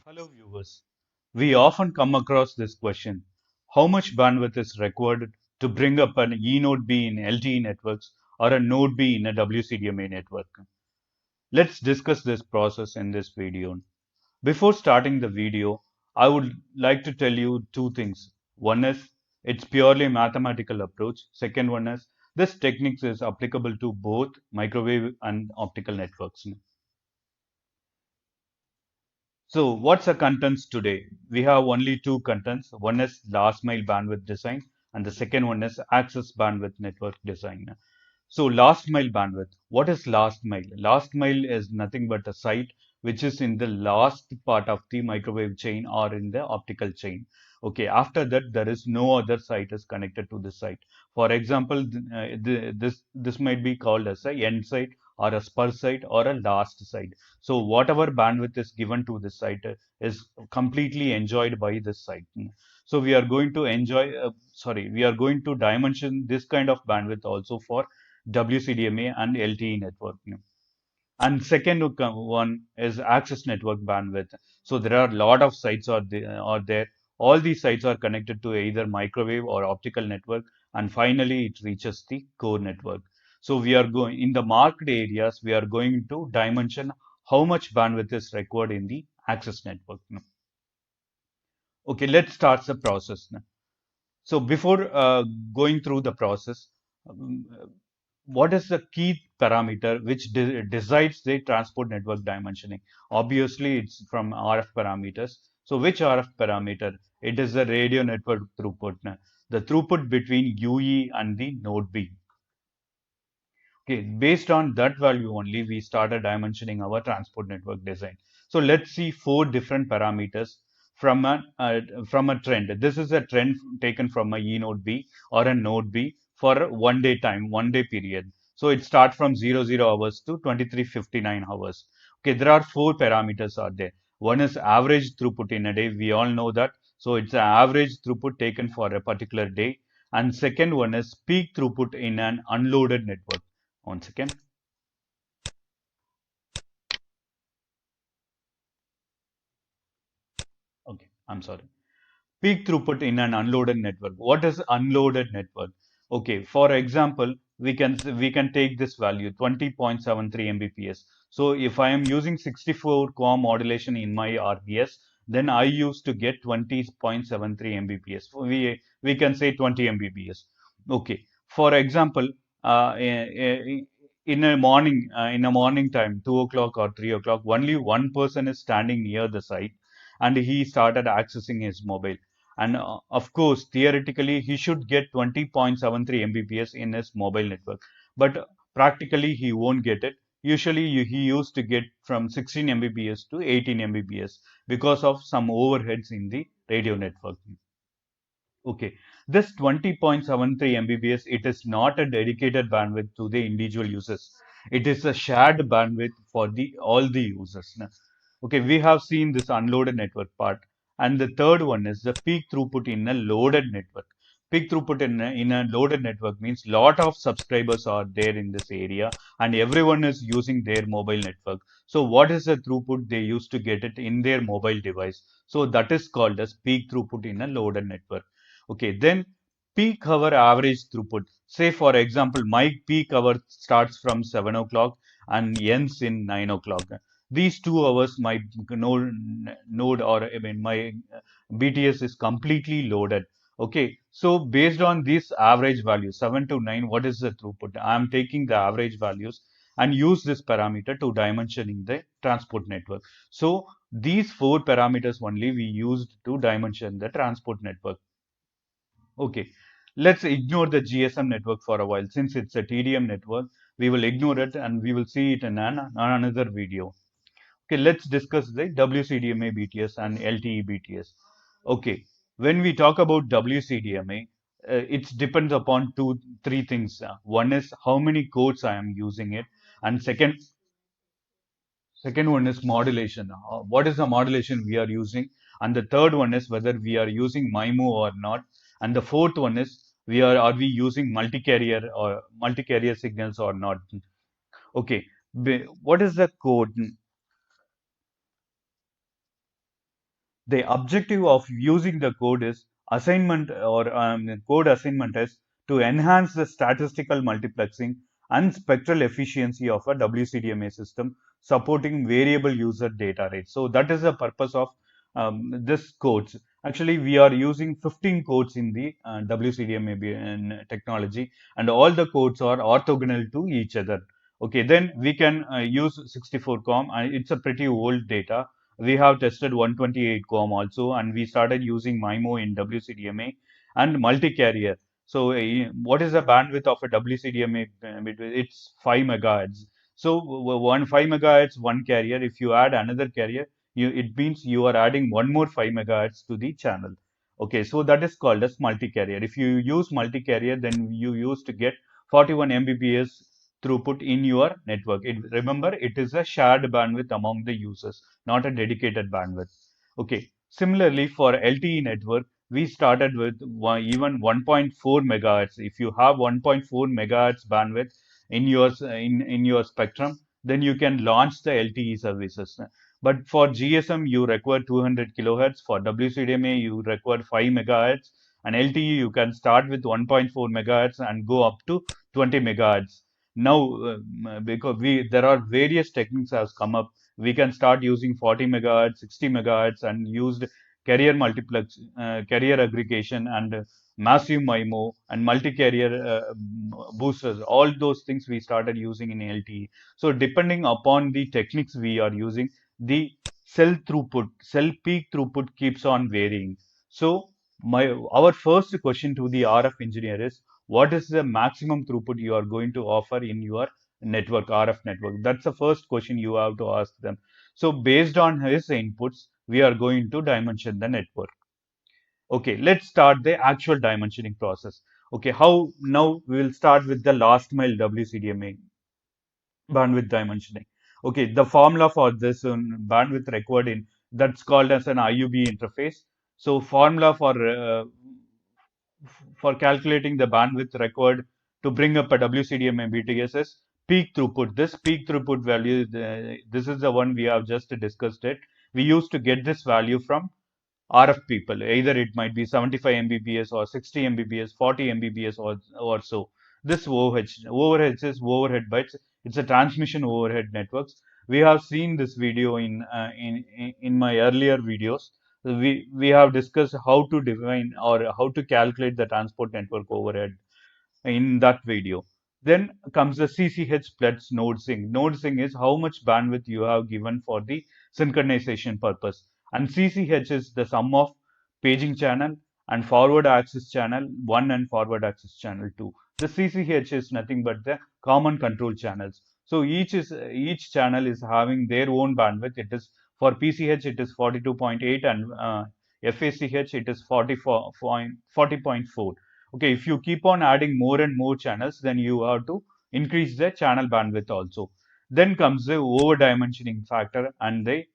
Hello viewers. We often come across this question. How much bandwidth is required to bring up an eNode B in LTE networks or a Node B in a WCDMA network? Let's discuss this process in this video. Before starting the video, I would like to tell you two things. One is it's purely mathematical approach. Second one is this technique is applicable to both microwave and optical networks. So what's the contents today? We have only two contents. One is last mile bandwidth design and the second one is access bandwidth network design. So last mile bandwidth. What is last mile? Last mile is nothing but a site which is in the last part of the microwave chain or in the optical chain. Okay, after that there is no other site is connected to the site. For example, this might be called as a end site or a spur site or a last site. So whatever bandwidth is given to this site is completely enjoyed by this site. So we are going to we are going to dimension this kind of bandwidth also for WCDMA and LTE network. And second one is access network bandwidth. So there are a lot of sites are there. All these sites are connected to either microwave or optical network, and finally it reaches the core network. So we are going in the marked areas. We are going to dimension how much bandwidth is required in the access network. Okay, let's start the process now. So before going through the process, um, what is the key parameter which decides the transport network dimensioning? Obviously, it's from RF parameters. So which RF parameter? It is the radio network throughput. The throughput between UE and the node B. Okay, based on that value only, we started dimensioning our transport network design. So let's see four different parameters from a trend. This is a trend taken from a E node B or a node B for a 1 day time, 1 day period. So it starts from 00 hours to 23:59 hours. Okay, there are four parameters are there. One is average throughput in a day. We all know that. So it's the average throughput taken for a particular day. And second one is peak throughput in an unloaded network. Once again, okay, I'm sorry. Peak throughput in an unloaded network. What is unloaded network? Okay, for example, we can take this value 20.73 Mbps. So if I am using 64 core modulation in my RBS, then I used to get 20.73 Mbps. We can say 20 Mbps. Okay. For example, in a morning time, 2 o'clock or 3 o'clock, only one person is standing near the site, and he started accessing his mobile. And of course, theoretically, he should get 20.73 Mbps in his mobile network, but practically he won't get it. Usually, he used to get from 16 Mbps to 18 Mbps because of some overheads in the radio network. Okay, this 20.73 Mbps, it is not a dedicated bandwidth to the individual users. It is a shared bandwidth for the all the users. Okay, we have seen this unloaded network part. And the third one is the peak throughput in a loaded network. Peak throughput in a loaded network means lot of subscribers are there in this area and everyone is using their mobile network. So what is the throughput they used to get it in their mobile device? So that is called as peak throughput in a loaded network. Okay, then peak hour average throughput. Say for example, my peak hour starts from 7 o'clock and ends in 9 o'clock. These 2 hours, my node or I mean my BTS is completely loaded. Okay, so based on this average value, 7 to 9, what is the throughput? I am taking the average values and use this parameter to dimensioning the transport network. So these four parameters only we used to dimension the transport network. Okay, let's ignore the GSM network for a while. Since it's a TDM network, we will ignore it and we will see it in another video. Okay, let's discuss the WCDMA BTS and LTE BTS. Okay, when we talk about WCDMA, it depends upon three things. One is how many codes I am using it, and second one is modulation. What is the modulation we are using? And the third one is whether we are using MIMO or not. And the fourth one is are we using multi-carrier signals or not? Okay, what is the code? The objective of using the code is assignment or code assignment is to enhance the statistical multiplexing and spectral efficiency of a WCDMA system supporting variable user data rate. So that is the purpose of this codes. Actually, we are using 15 codes in the WCDMA technology, and all the codes are orthogonal to each other. Okay, then we can use 64 COM, and it's a pretty old data. We have tested 128 COM also, and we started using MIMO in WCDMA and multi-carrier. So what is the bandwidth of a WCDMA? It's 5 megahertz. So one 5 megahertz, one carrier. If you add another carrier, it means you are adding one more 5 megahertz to the channel. Okay, so that is called as multi-carrier. If you use multi-carrier, then you used to get 41 Mbps throughput in your network. Remember, it is a shared bandwidth among the users, not a dedicated bandwidth. Okay. Similarly, for LTE network, we started with even 1.4 megahertz. If you have 1.4 megahertz bandwidth in your spectrum, then you can launch the LTE services. But for GSM, you require 200 kilohertz. For WCDMA, you require 5 megahertz. And LTE, you can start with 1.4 megahertz and go up to 20 megahertz. Now, because there are various techniques has come up, we can start using 40 megahertz, 60 megahertz, and used carrier multiplex, carrier aggregation, and massive MIMO and multi-carrier boosters. All those things we started using in LTE. So depending upon the techniques we are using, the cell peak throughput keeps on varying. So our first question to the RF engineer is, what is the maximum throughput you are going to offer in your network, RF network? That's the first question you have to ask them. So based on his inputs, we are going to dimension the network. Okay, let's start the actual dimensioning process. Okay, how now we will start with the last mile WCDMA bandwidth dimensioning. Okay, the formula for this bandwidth required in that's called as an IUB interface. So formula for calculating the bandwidth required to bring up a WCDMA BTS is peak throughput. This peak throughput value, this is the one we have just discussed it. We used to get this value from RF people. Either it might be 75 Mbps or 60 Mbps, 40 Mbps or so. This overhead is overhead bytes. It's a transmission overhead networks. We have seen this video in my earlier videos. We have discussed how to define or how to calculate the transport network overhead in that video. Then comes the CCH plus node sync. Node sync is how much bandwidth you have given for the synchronization purpose. And CCH is the sum of paging channel and forward access channel 1 and forward access channel 2. The CCH is nothing but the common control channels. So each channel is having their own bandwidth. It is for PCH it is 42.8 and FACH it is 40.4. Okay, if you keep on adding more and more channels, then you have to increase the channel bandwidth also. Then comes the over dimensioning factor and the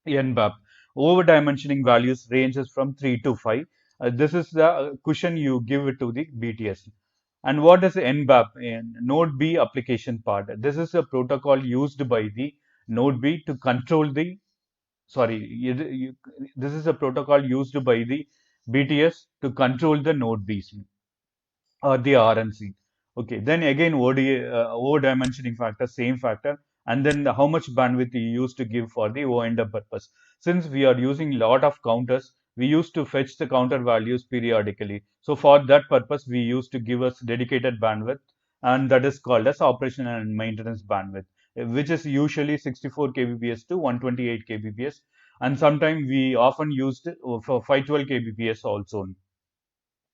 NBAP. Over dimensioning values ranges from 3 to 5. This is the cushion you give it to the BTS. And what is NBAP? Node B application part. This is a protocol used by the Node B to control the, sorry, this is a protocol used by the BTS to control the Node Bs or the RNC. Okay, then again over dimensioning factor, same factor, and then how much bandwidth you used to give for the O&M purpose. Since we are using lot of counters, we used to fetch the counter values periodically. So for that purpose, we used to give us dedicated bandwidth, and that is called as operation and maintenance bandwidth, which is usually 64 kbps to 128 kbps, and sometimes we often used for 512 kbps also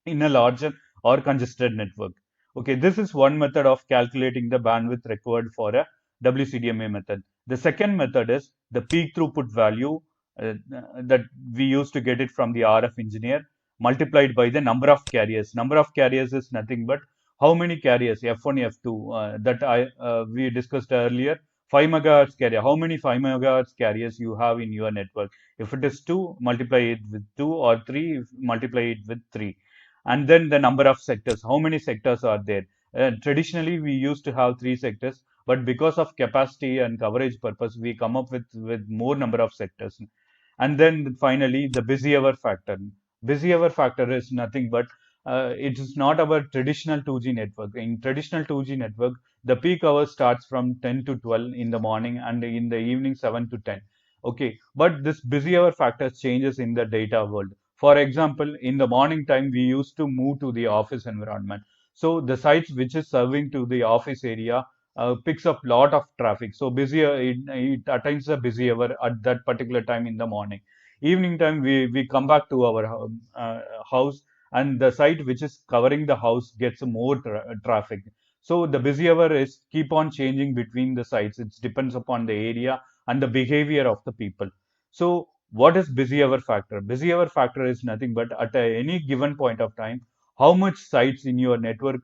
in a larger or congested network. Okay, this is one method of calculating the bandwidth required for a WCDMA method. The second method is the peak throughput value that we used to get it from the RF engineer multiplied by the number of carriers. Number of carriers is nothing but how many carriers F1, F2 that we discussed earlier. 5 megahertz carrier. How many 5 megahertz carriers you have in your network? If it is 2, multiply it with 2, or 3, multiply it with 3. And then the number of sectors, how many sectors are there? Traditionally we used to have 3 sectors, but because of capacity and coverage purpose we come up with more number of sectors. And then finally, the busy hour factor. Busy hour factor is nothing but it is not our traditional 2G network. In traditional 2G network, the peak hour starts from 10 to 12 in the morning and in the evening 7 to 10. Okay, but this busy hour factor changes in the data world. For example, in the morning time, we used to move to the office environment. So the sites which is serving to the office area picks up lot of traffic. So it attains the busy hour at that particular time in the morning. Evening time, we come back to our house, and the site which is covering the house gets more traffic. So the busy hour is keep on changing between the sites. It depends upon the area and the behavior of the people. So what is busy hour factor? Busy hour factor is nothing but at any given point of time, how much sites in your network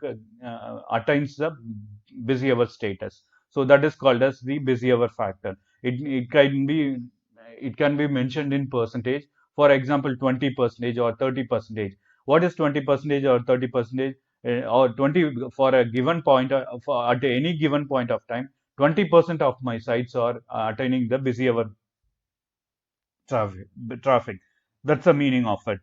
attains the busy hour status. So that is called as the busy hour factor. It can be mentioned in percentage. For example, 20 percentage or 30 percentage. What is 20 percentage or 30 percentage? Or 20 for a given point at any given point of time, 20% of my sites are attaining the busy hour traffic. Traffic. That's the meaning of it.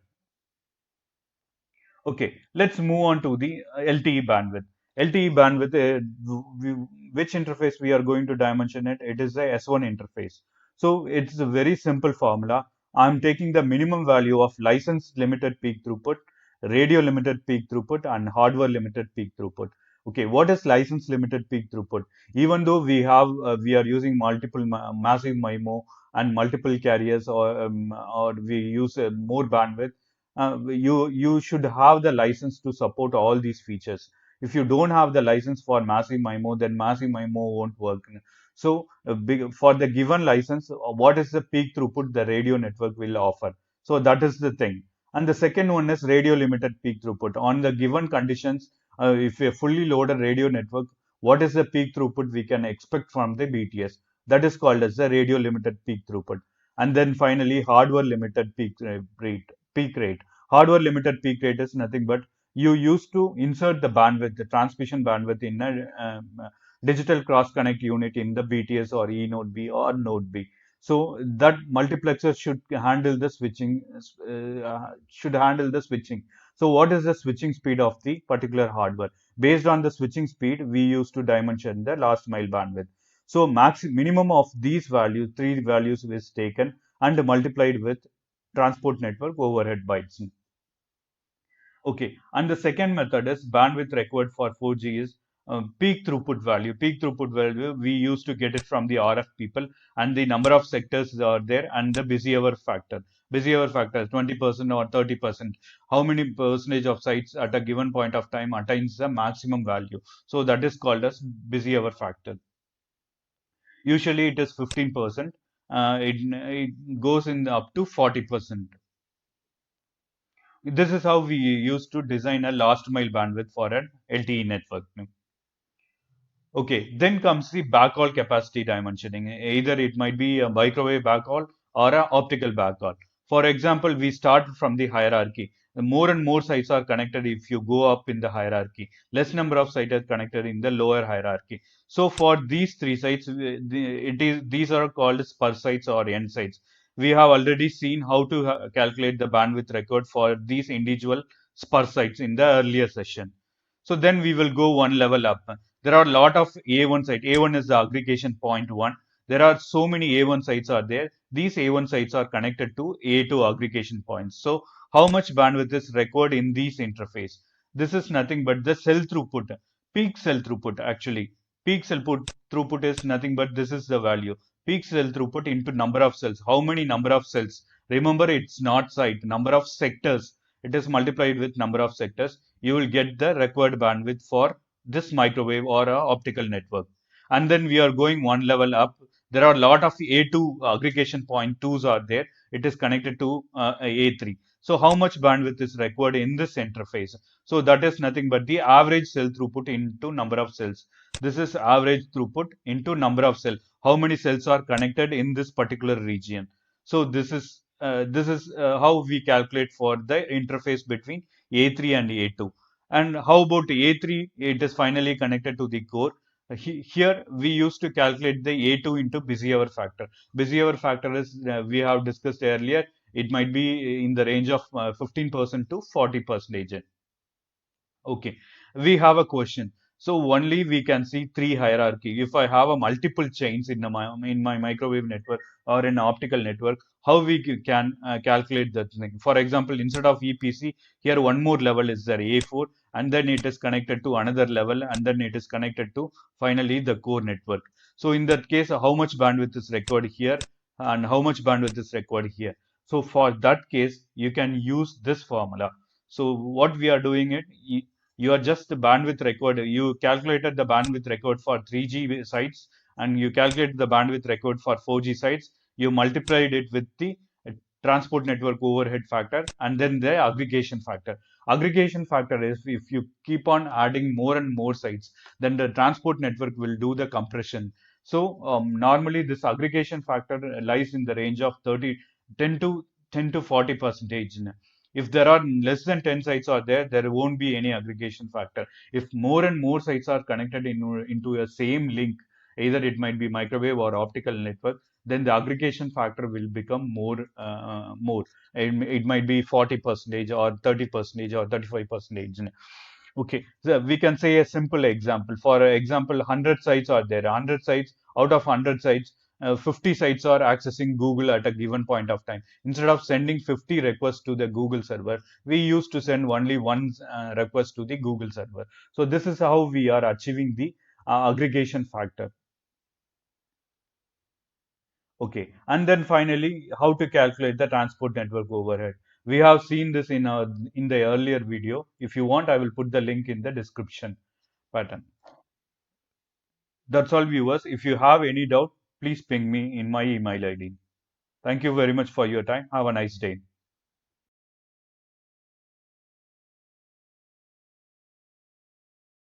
Okay, let's move on to the LTE bandwidth. LTE bandwidth, which interface we are going to dimension it? It is the S1 interface. So it's a very simple formula. I'm taking the minimum value of license limited peak throughput, radio limited peak throughput, and hardware limited peak throughput. Okay, what is license limited peak throughput? Even though we are using multiple massive MIMO and multiple carriers, or we use more bandwidth, you should have the license to support all these features. If you don't have the license for massive MIMO, then massive MIMO won't work. So for the given license, what is the peak throughput the radio network will offer? So that is the thing. And the second one is radio limited peak throughput. On the given conditions, if a fully loaded radio network, what is the peak throughput we can expect from the BTS? That is called as the radio limited peak throughput. And then finally, hardware limited peak rate. Hardware limited peak rate is nothing but you used to insert the bandwidth, the transmission bandwidth in a digital cross connect unit in the BTS or E node B or node B. So that multiplexer should handle the switching. So what is the switching speed of the particular hardware? Based on the switching speed, we used to dimension the last mile bandwidth. So minimum of these values, three values is taken and multiplied with transport network overhead bytes. Okay, and the second method is bandwidth required for 4G is peak throughput value. Peak throughput value, we used to get it from the RF people, and the number of sectors are there, and the busy hour factor. Busy hour factor is 20% or 30%. How many percentage of sites at a given point of time attains the maximum value? So that is called as busy hour factor. Usually it is 15%. It goes in up to 40%. This is how we used to design a last mile bandwidth for an LTE network. Okay, then comes the backhaul capacity dimensioning. Either it might be a microwave backhaul or a optical backhaul. For example, we start from the hierarchy. The more and more sites are connected if you go up in the hierarchy. Less number of sites are connected in the lower hierarchy. So for these three sites, these are called spur sites or end sites. We have already seen how to calculate the bandwidth record for these individual spur sites in the earlier session. So then we will go one level up. There are a lot of A1 sites. A1 is the aggregation point one. There are so many A1 sites are there. These A1 sites are connected to A2 aggregation points. So how much bandwidth is required in these interface? This is nothing but the cell throughput, peak cell throughput actually. Peak throughput is nothing but this is the value. Peak cell throughput into number of cells. How many number of cells? Remember, it's not site, number of sectors. It is multiplied with number of sectors. You will get the required bandwidth for this microwave or a optical network. And then we are going one level up. There are a lot of A2 aggregation point twos are there. It is connected to A3. So how much bandwidth is required in this interface? So that is nothing but the average cell throughput into number of cells. This is average throughput into number of cells. How many cells are connected in this particular region? So this is how we calculate for the interface between A3 and A2. And how about A3? It is finally connected to the core. Here we used to calculate the A2 into busy hour factor. Busy hour factor is, we have discussed earlier, it might be in the range of 15% to 40%. Okay, we have a question. So only we can see three hierarchy. If I have a multiple chains in my microwave network or in optical network, how we can calculate that thing? For example, instead of EPC, here one more level is there A4, and then it is connected to another level, and then it is connected to finally the core network. So in that case, how much bandwidth is required here, and how much bandwidth is required here? So for that case, you can use this formula. So what we are doing it, you are just the bandwidth required. You calculated the bandwidth required for 3G sites, and you calculate the bandwidth required for 4G sites. You multiplied it with the transport network overhead factor and then the aggregation factor. Aggregation factor is if you keep on adding more and more sites, then the transport network will do the compression. So normally this aggregation factor lies in the range of 10 to 40 percentage. If there are less than 10 sites are there, there won't be any aggregation factor. If more and more sites are connected into a same link, either it might be microwave or optical network, then the aggregation factor will become more. It might be 40 percentage or 30 percentage or 35 percentage. Okay, so we can say a simple example. For example, 100 sites are there. 100 sites, out of 100 sites, 50 sites are accessing Google at a given point of time. Instead of sending 50 requests to the Google server, we used to send only one request to the Google server. So this is how we are achieving the aggregation factor. Okay, and then finally, how to calculate the transport network overhead. We have seen this in the earlier video. If you want, I will put the link in the description pattern. That's all, viewers. If you have any doubt, please ping me in my email ID. Thank you very much for your time. Have a nice day.